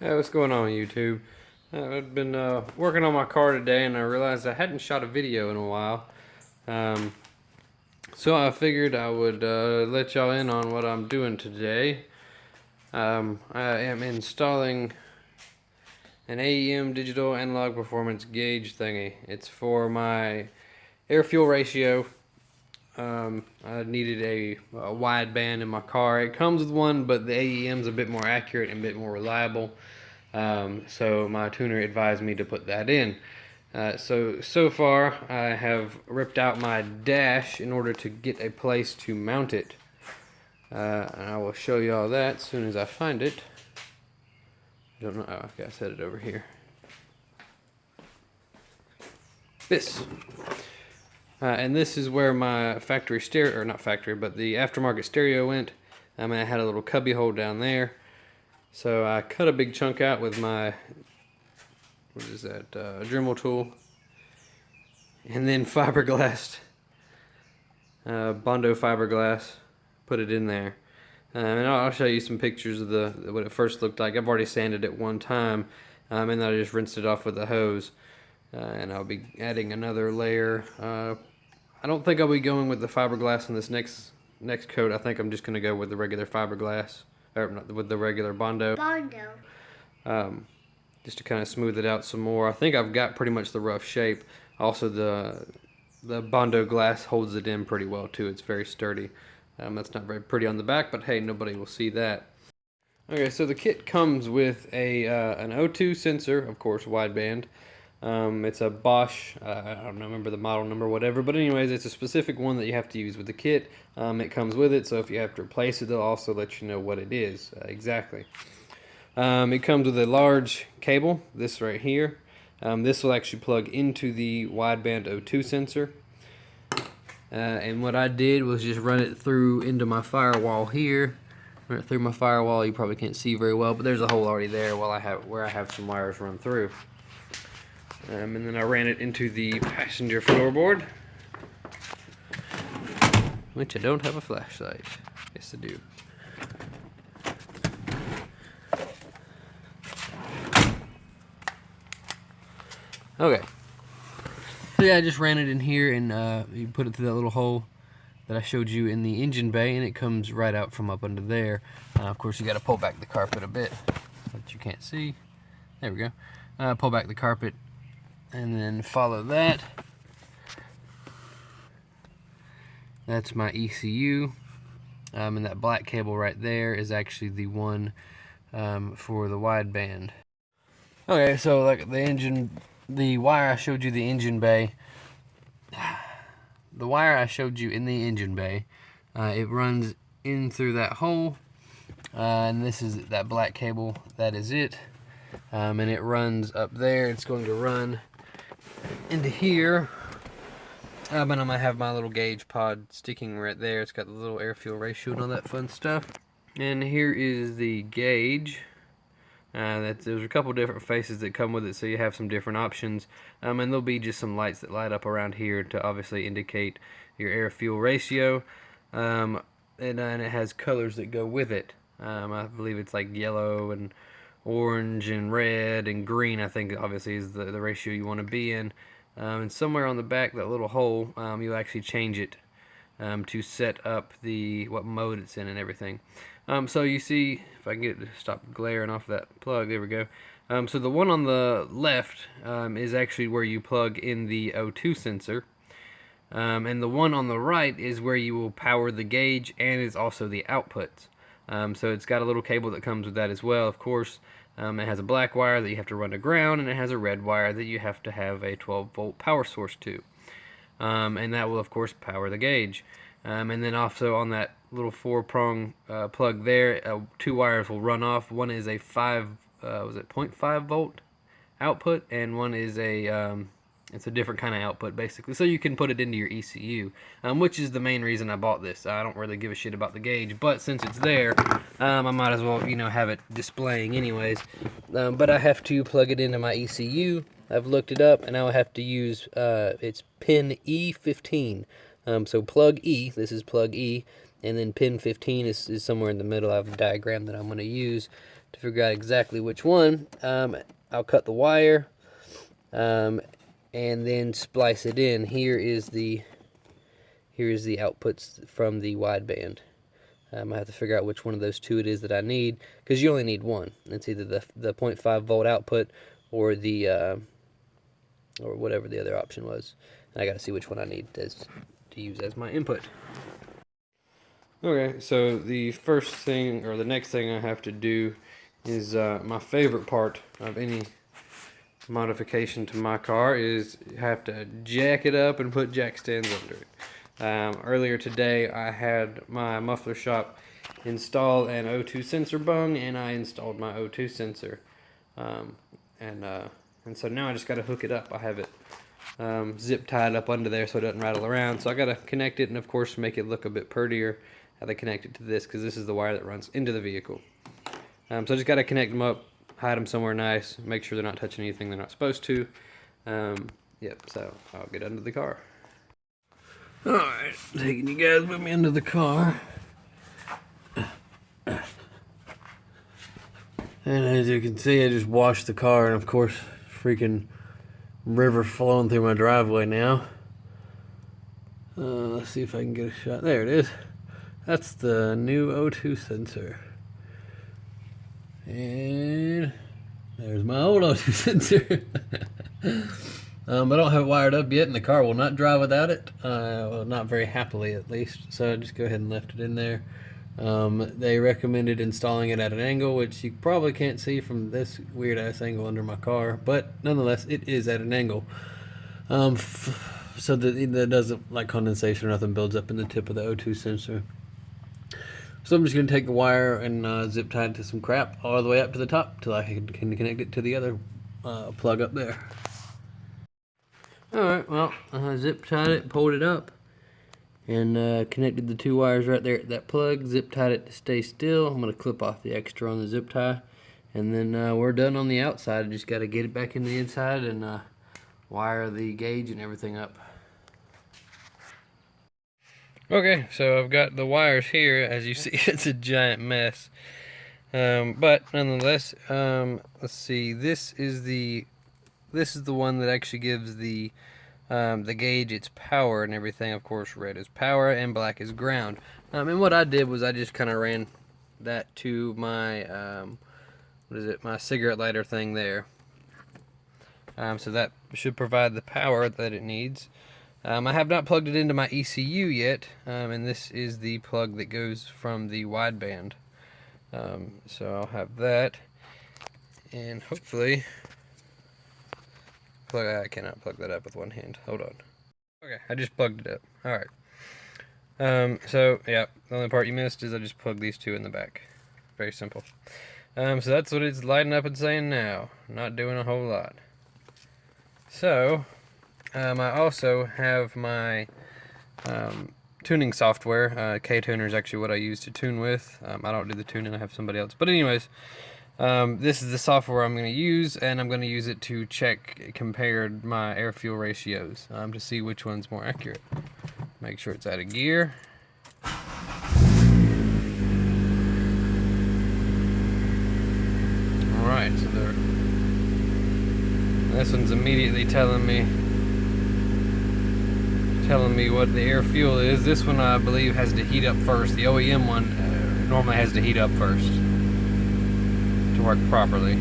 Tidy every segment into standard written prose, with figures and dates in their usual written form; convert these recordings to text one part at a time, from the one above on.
Hey, what's going on, YouTube? I've been working on my car today, and I realized I hadn't shot a video in a while. Um, so I figured I would let y'all in on what I'm doing today. I am installing an AEM digital analog performance gauge thingy. It's for my air fuel ratio. I needed a wideband in my car. It comes with one, but the AEM's a bit more accurate and a bit more reliable. So my tuner advised me to put that in. So far, I have ripped out my dash in order to get a place to mount it. And I will show you all that as soon as I find it. I don't know. Oh, I've got to set it over here. This. And this is where my factory stereo, or not factory, but the aftermarket stereo went. And I had a little cubby hole down there. So I cut a big chunk out with my, what is that, Dremel tool. And then fiberglass, Bondo fiberglass, put it in there. And I'll show you some pictures of what it first looked like. I've already sanded it one time, and then I just rinsed it off with a hose. And I'll be adding another layer. I don't think I'll be going with the fiberglass on this next coat. I think I'm just going to go with the regular fiberglass, or not, with the regular Bondo. Just to kind of smooth it out some more. I think I've got pretty much the rough shape. Also, the Bondo glass holds it in pretty well too. It's very sturdy. That's not very pretty on the back, but hey, nobody will see that. Okay, so the kit comes with an O2 sensor, of course, wideband. It's a Bosch, I don't remember the model number, whatever, but anyways, it's a specific one that you have to use with the kit. It comes with it, so if you have to replace it, they'll also let you know what it is exactly. It comes with a large cable, this right here. This will actually plug into the wideband O2 sensor. And what I did was just run it through into my firewall here. Run it through my firewall. You probably can't see very well, but there's a hole already there where I have some wires run through. And then I ran it into the passenger floorboard, which I don't have a flashlight. Yes, I do. Okay. So yeah, I just ran it in here, and you put it through that little hole that I showed you in the engine bay, and it comes right out from up under there. Of course, you got to pull back the carpet a bit, but you can't see. There we go. Pull back the carpet, and then follow that. That's my ECU, and that black cable right there is actually the one for the wideband. Okay, so like the wire I showed you the engine bay, the wire I showed you in the engine bay, it runs in through that hole, and this is that black cable, that is it, and it runs up there. It's going to run into here, and I'm going to have my little gauge pod sticking right there. It's got the little air fuel ratio and all that fun stuff. And here is the gauge. There's a couple different faces that come with it, so you have some different options. And there'll be just some lights that light up around here to obviously indicate your air fuel ratio. And it has colors that go with it. I believe it's like yellow and orange and red and green, I think obviously is the ratio you want to be in. And somewhere on the back, that little hole, you'll actually change it to set up what mode it's in and everything. So you see, if I can get it to stop glaring off that plug, there we go. So the one on the left is actually where you plug in the O2 sensor. And the one on the right is where you will power the gauge, and is also the outputs. So it's got a little cable that comes with that as well, of course. It has a black wire that you have to run to ground, and it has a red wire that you have to have a 12-volt power source to. And that will, of course, power the gauge. And then also on that little 4-prong plug there, 2 wires will run off. One is a 0.5 volt output, and one is it's a different kind of output, basically. So you can put it into your ECU, which is the main reason I bought this. I don't really give a shit about the gauge, but since it's there, I might as well, have it displaying anyways. But I have to plug it into my ECU. I've looked it up, and I will have to use it's pin E15. So plug E, this is plug E, and then pin 15 is somewhere in the middle. I have a diagram that I'm going to use to figure out exactly which one, I'll cut the wire and then splice it in. Here is the outputs from the wideband. I have to figure out which one of those two it is that I need, because you only need one. It's either the 0.5 volt output or the or whatever the other option was. And I got to see which one I need to use as my input. Okay, so the first thing, or the next thing I have to do is my favorite part of any modification to my car is you have to jack it up and put jack stands under it. Earlier today I had my muffler shop install an O2 sensor bung, and I installed my O2 sensor. And so now I just got to hook it up. I have it zip tied up under there so it doesn't rattle around. So I got to connect it, and of course make it look a bit prettier, how they connect it to this, because this is the wire that runs into the vehicle. So I just got to connect them up, hide them somewhere nice, make sure they're not touching anything they're not supposed to. Yep, so I'll get under the car. Alright, taking you guys with me into the car. And as you can see, I just washed the car, and of course, freaking river flowing through my driveway now. Let's see if I can get a shot. There it is. That's the new O2 sensor. And there's my old O2 sensor. I don't have it wired up yet, and the car will not drive without it. Well, not very happily, at least. So I just go ahead and left it in there. They recommended installing it at an angle, which you probably can't see from this weird ass angle under my car, but nonetheless it is at an angle, so that it doesn't, like, condensation or nothing builds up in the tip of the O2 sensor. So I'm just going to take the wire and zip tie it to some crap all the way up to the top till I can connect it to the other plug up there. Alright, well, I zip tied it, pulled it up, and connected the two wires right there at that plug, zip tied it to stay still. I'm going to clip off the extra on the zip tie, and then we're done on the outside. Just got to get it back in the inside and wire the gauge and everything up. Okay, so I've got the wires here. As you see, it's a giant mess. But nonetheless, let's see. This is the one that actually gives the gauge its power and everything. Of course, red is power and black is ground. And what I did was I just kind of ran that to my my cigarette lighter thing there. So that should provide the power that it needs. I have not plugged it into my ECU yet, and this is the plug that goes from the wideband. So I'll have that, and hopefully I cannot plug that up with one hand. Hold on. Okay, I just plugged it up. Alright. So, yeah, the only part you missed is I just plugged these two in the back. Very simple. So that's what it's lighting up and saying now. Not doing a whole lot. So, I also have my tuning software. K24 is actually what I use to tune with. I don't do the tuning, I have somebody else. But anyways, this is the software I'm going to use, and I'm going to use it to compare my air-fuel ratios to see which one's more accurate. Make sure it's out of gear. Alright, so this one's immediately telling me what the air-fuel is. This one, I believe, has to heat up first. The OEM one normally has to heat up first to work properly.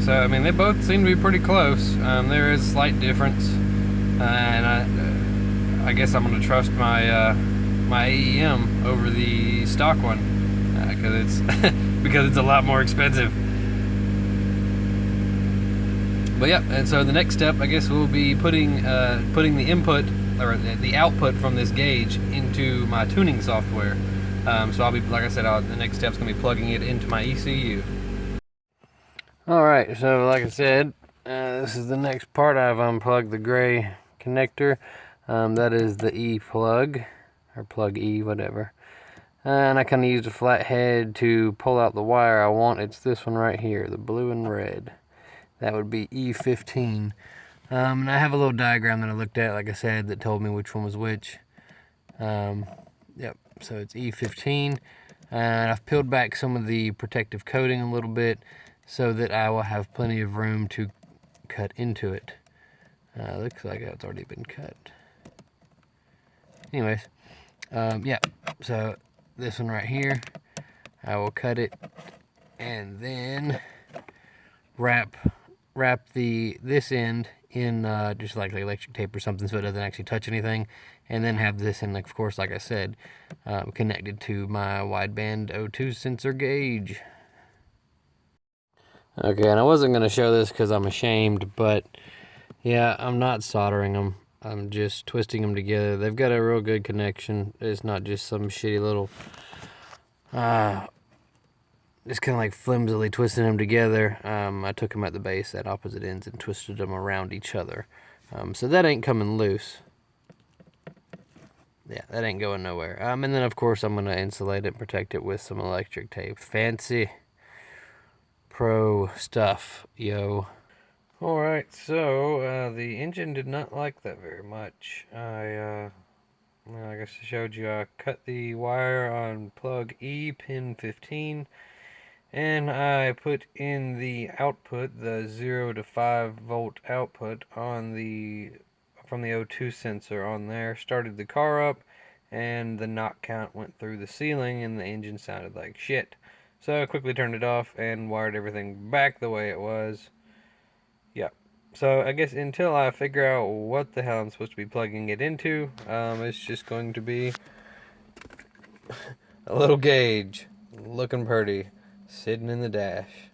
So, I mean, they both seem to be pretty close. There is a slight difference, and I guess I'm going to trust my my AEM over the stock one because it's a lot more expensive. But yeah, and so the next step, I guess, will be putting the input or the output from this gauge into my tuning software. So I'll be, like I said, the next step's gonna be plugging it into my ECU. All right, so like I said, this is the next part. I've unplugged the gray connector. That is the E plug, or plug E, whatever. And I kind of used a flat head to pull out the wire I want. It's this one right here, the blue and red. That would be E15. And I have a little diagram that I looked at, like I said, that told me which one was which. Yep, so it's E15. And I've peeled back some of the protective coating a little bit so that I will have plenty of room to cut into it. Looks like it's already been cut. Anyways, yeah, so this one right here, I will cut it and then wrap this end in just like electric tape or something so it doesn't actually touch anything, and then have this end, of course, like I said, connected to my wideband O2 sensor gauge. Okay, and I wasn't going to show this because I'm ashamed, but yeah, I'm not soldering them. I'm just twisting them together. They've got a real good connection. It's not just some shitty little just kind of like flimsily twisting them together. I took them at the base at opposite ends and twisted them around each other. So that ain't coming loose. Yeah, that ain't going nowhere. And then of course I'm gonna insulate it and protect it with some electric tape. Fancy pro stuff, yo. Alright, so the engine did not like that very much. Well, I guess I showed you I cut the wire on plug E, pin 15, and I put in the output, the 0 to 5 volt output on from the O2 sensor on there, started the car up, and the knock count went through the ceiling and the engine sounded like shit. So I quickly turned it off and wired everything back the way it was. Yep. So I guess until I figure out what the hell I'm supposed to be plugging it into, it's just going to be a little gauge, looking pretty, sitting in the dash.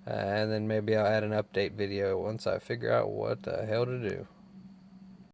And then maybe I'll add an update video once I figure out what the hell to do.